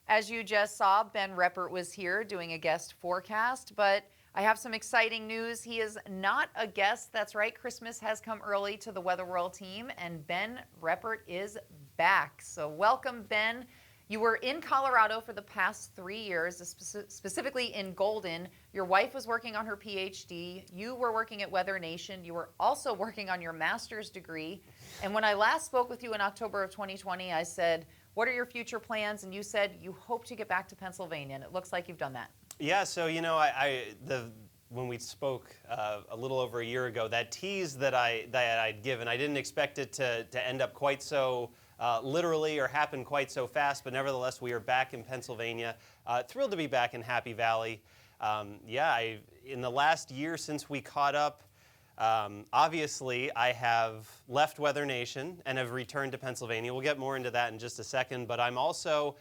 As you just saw, Ben Reppert was here doing a guest forecast, but I have some exciting news. He is not a guest. That's right. Christmas has come early to the Weather World team, and Ben Reppert is back. So welcome, Ben. You were in Colorado for the past 3 years, specifically in Golden. Your wife was working on her PhD. You were working at Weather Nation. You were also working on your master's degree. And when I last spoke with you in October of 2020, I said, what are your future plans? And you said you hope to get back to Pennsylvania, and it looks like you've done that. Yeah, so when we spoke a little over a year ago, that tease that I'd given, I didn't expect it to end up quite so literally or happen quite so fast, but nevertheless, we are back in Pennsylvania. Thrilled to be back in Happy Valley. In the last year since we caught up, obviously, I have left Weather Nation and have returned to Pennsylvania. We'll get more into that in just a second, but I'm also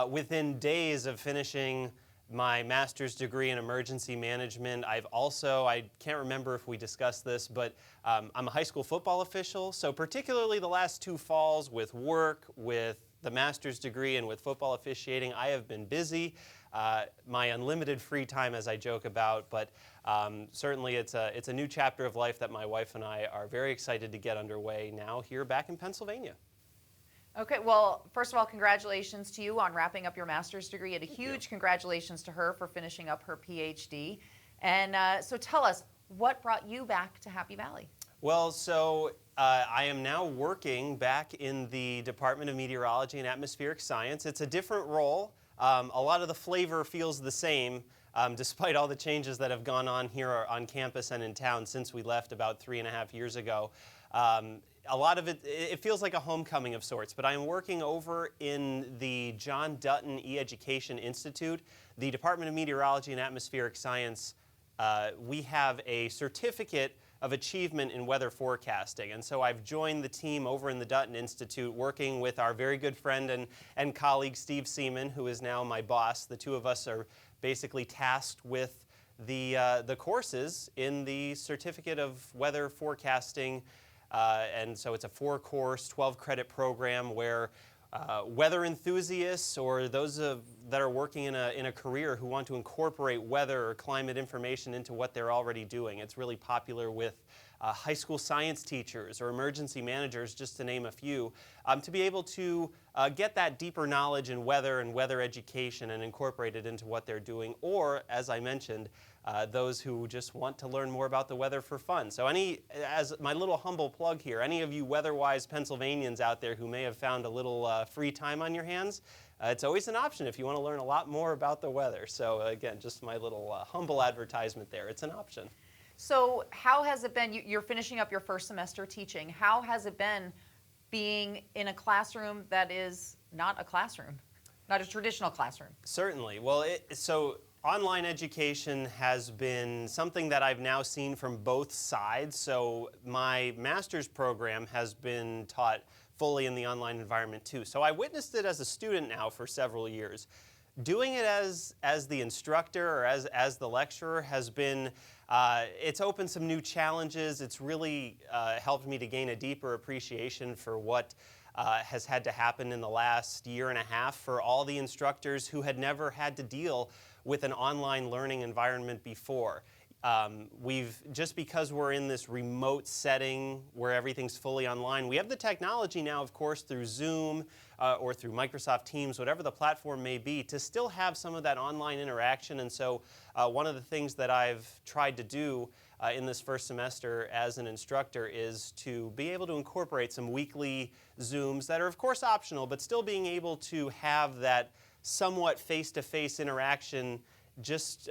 within days of finishing my master's degree in emergency management. I can't remember if we discussed this, but I'm a high school football official, so particularly the last 2 falls with work, with the master's degree, and with football officiating, I have been busy. My unlimited free time, as I joke about, but certainly it's a new chapter of life that my wife and I are very excited to get underway now here back in Pennsylvania. Okay, well, first of all, congratulations to you on wrapping up your master's degree, and a huge congratulations to her for finishing up her PhD. And so tell us, what brought you back to Happy Valley? Well, so I am now working back in the Department of Meteorology and Atmospheric Science. It's a different role. A lot of the flavor feels the same, despite all the changes that have gone on here on campus and in town since we left about 3.5 years ago. A lot of it feels like a homecoming of sorts, but I'm working over in the John Dutton E-Education Institute, the Department of Meteorology and Atmospheric Science. We have a certificate of achievement in weather forecasting, and so I've joined the team over in the Dutton Institute, working with our very good friend and colleague Steve Seaman, who is now my boss. The two of us are basically tasked with the courses in the Certificate of Weather Forecasting. And so it's a 4-course, 12-credit program where weather enthusiasts or those that are working in a career who want to incorporate weather or climate information into what they're already doing. It's really popular with high school science teachers or emergency managers, just to name a few, to be able to get that deeper knowledge in weather and weather education and incorporate it into what they're doing, or, as I mentioned, those who just want to learn more about the weather for fun. So as my little humble plug here, any of you weather-wise Pennsylvanians out there who may have found a little free time on your hands, it's always an option if you want to learn a lot more about the weather. So again, just my little humble advertisement there. It's an option. So how has it been? You're finishing up your first semester teaching. How has it been being in a classroom that is not a classroom, not a traditional classroom? Certainly. Well, so online education has been something that I've now seen from both sides. So my master's program has been taught fully in the online environment too. So I witnessed it as a student now for several years. Doing it as the instructor or as the lecturer has been, it's opened some new challenges. It's really helped me to gain a deeper appreciation for what has had to happen in the last 1.5 years for all the instructors who had never had to deal with an online learning environment before. Just because we're in this remote setting where everything's fully online, we have the technology now, of course, through Zoom or through Microsoft Teams, whatever the platform may be, to still have some of that online interaction. And so one of the things that I've tried to do in this first semester as an instructor is to be able to incorporate some weekly Zooms that are, of course, optional, but still being able to have that somewhat face-to-face interaction just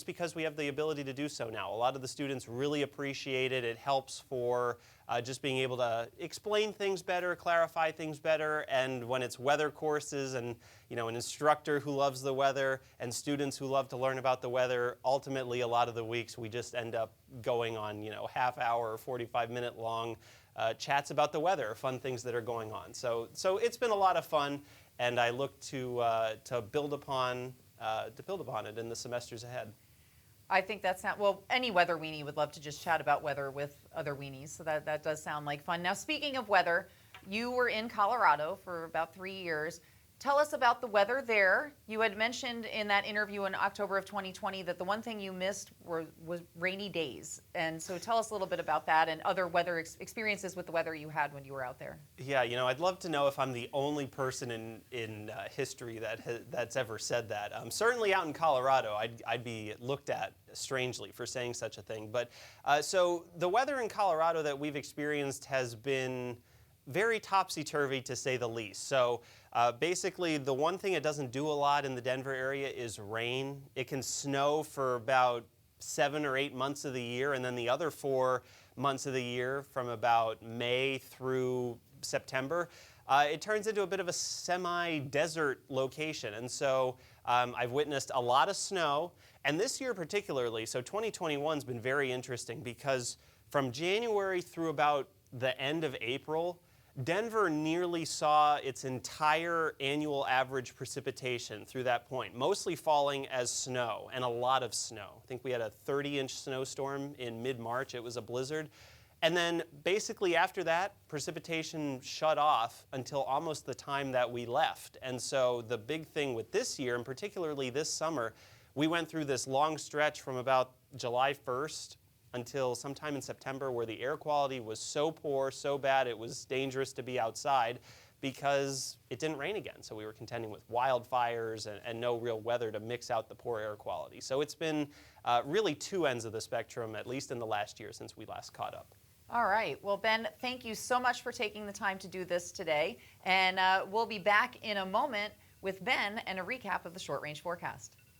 because we have the ability to do so now. A lot of the students really appreciate it. It helps for just being able to explain things better, clarify things better, and when it's weather courses and an instructor who loves the weather and students who love to learn about the weather, ultimately a lot of the weeks we just end up going on half-hour or 45-minute long chats about the weather, fun things that are going on. So it's been a lot of fun, and I look to build upon it in the semesters ahead. I think that's not, well, any weather weenie would love to just chat about weather with other weenies, so that does sound like fun. Now, speaking of weather, you were in Colorado for about 3 years. tell us about the weather there. You had mentioned in that interview in October of 2020 that the one thing you missed was rainy days. And so tell us a little bit about that and other weather experiences with the weather you had when you were out there. Yeah, I'd love to know if I'm the only person in history that's ever said that. Certainly out in Colorado, I'd be looked at strangely for saying such a thing. But so the weather in Colorado that we've experienced has been very topsy-turvy, to say the least. So basically, the one thing it doesn't do a lot in the Denver area is rain. It can snow for about 7 or 8 months of the year, and then the other 4 months of the year, from about May through September, it turns into a bit of a semi-desert location. And so I've witnessed a lot of snow, and this year particularly, so 2021's been very interesting because from January through about the end of April, Denver nearly saw its entire annual average precipitation through that point, mostly falling as snow, and a lot of snow. I think we had a 30-inch snowstorm in mid-March. It was a blizzard. And then basically after that, precipitation shut off until almost the time that we left. And so the big thing with this year, and particularly this summer, we went through this long stretch from about July 1st until sometime in September where the air quality was so poor, so bad, it was dangerous to be outside because it didn't rain again. So we were contending with wildfires and no real weather to mix out the poor air quality. So it's been really two ends of the spectrum, at least in the last year since we last caught up. All right. Well, Ben, thank you so much for taking the time to do this today. And we'll be back in a moment with Ben and a recap of the short range forecast.